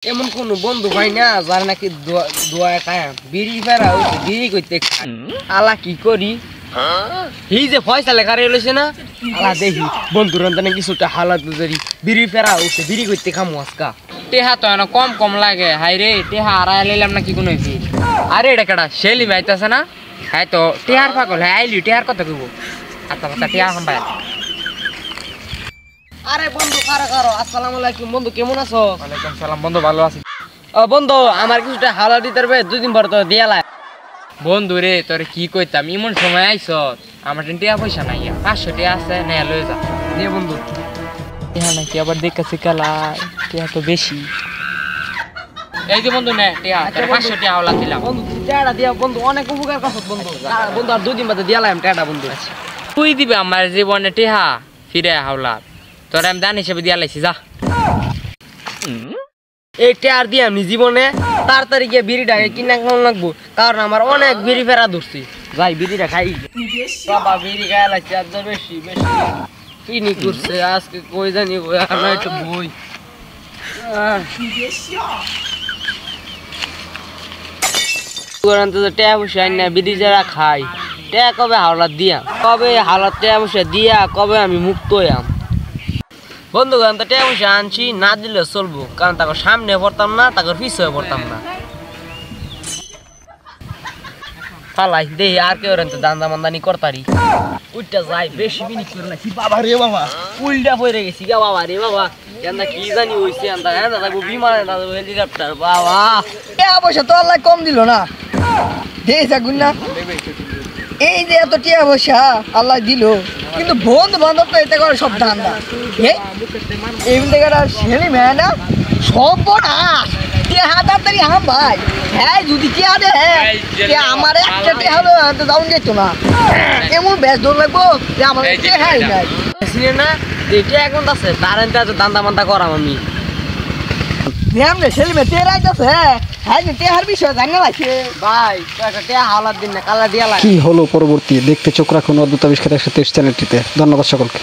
এমন কোন বন্ধু ভাই না যার নাকি দোয়া খায় বিড়ি ফেরা বিড়ি করতে আলা কি করি এই যে পয়সা লেখা রয়েছে না আলা দেখি বন্ধু রঞ্জনে কিছুটা হালাত বুঝারি বিড়ি ফেরা উঠে বিড়ি করতে খামো আজকা টেহা তো এনে কম কম লাগে হাই রে টেহা আড়াই লাইলাম না কি কোনো হয়েছি আরে এটা কেটা শেলি মাইতেছে না হ্যাঁ তো টেহার পাগল হ্যাঁ আইলি টেহার কথা কইব আচ্ছা আচ্ছা টেহা হাম্বাই আরে বন্ধু কারো কারো আসসালামু আলাইকুম বন্ধু কেমন আছো? ওয়ালাইকুম সালাম বন্ধু ভালো আছি বন্ধু আমার কিছুটা হালা দিতে পারবে দুদিন পর তো দিয়ালা বন্ধু রে তোরে কি কইতাম এমন সময় আইছ আমার টেহা পয়সা নাই 500 টেহা আছে নে লয়ে যা দে বন্ধু টেহা নাকি আবার দেখা শিখালাই টেহা তো বেশি এই যে বন্ধু নে টেহা 500 টেহা হলা দিলাম বন্ধু টাটা দিয়া বন্ধু অনেক উপকার করছ বন্ধু বন্ধু আর দুদিন বাদে দিয়ালাম টাটা বন্ধু তুই দিবে আমার জীবনে টেহা ফিরে হাওলা তোর আমি দান হিসেবে দিয়া লাইছি যা এই টার দিয়ে আমি জীবনে তাড়াতাড়ি গিয়ে বিড়িটাকে কিনা খাওয়া লাগবো কারণ আমার অনেক বিড়ি ফেরা ধরছি যাই বিড়িটা খাই বাবা বিড়ি খাই লাগছে আজ বেশি বেশি কিনি করছে আজকে কই জানি আমার একটু বই ট্যাপ বসে না বিড়ি যারা খাই ট্যা কবে হাওলাত দিয়া কবে হাওলাত ট্যা বসে দিয়া কবে আমি মুক্ত হইয়াম বন্ধুগণ তো ট্যা বসে আনছি না দিলে চলবো কারণ তাকে সামনে পড়তাম না তাকে পিছিয়ে পড়তাম না ফালাই দেহি আর কেউ তো দান্দা মান্দানি করতারি উইটা যাই বেশি বিনি করে না বাবা রে বাবা উল্টা পড়ে গেছি গা বাবা রে বাবা এন্দা কি জানি হইছে এন্দা এন্দা থাকবো বিমানে না হেলিকপ্টার বাবা টাকা পয়সা তো আল্লাহ কম দিল না দেখে থাকুন না এই যে এত টাকা পয়সা আল্লাহ দিল কিন্তু বন্ধু বান্ধব তো এতে করে সব ধান্দা এমনি থেকে ছেলে মেয়ে না সব না হাতাড়ি হাম ভাই হ্যাঁ যদি টিয়া দে হ্যাঁ আমার একটা টিয়া হলো তো যাওন যেত না এমন বেশ দৌড় লাগবো যে আমার টেহাই নাই চিনে না এটা এখন আছে তার এনতে আছে দান্দা মান্দা করাম আমি এমনি ছেলে মেয়ে টের আইতেছে হ্যাঁ যে টেহার বিষয় জানি না লাগছে ভাই তো একটা টেহা হাওলাত দিন না কালা দিয়া লাগে কি হলো পরবর্তী দেখতে চোখ রাখুন অদ্ভুত আবিষ্কার 123 চ্যানেলটিতে। ধন্যবাদ সকলকে।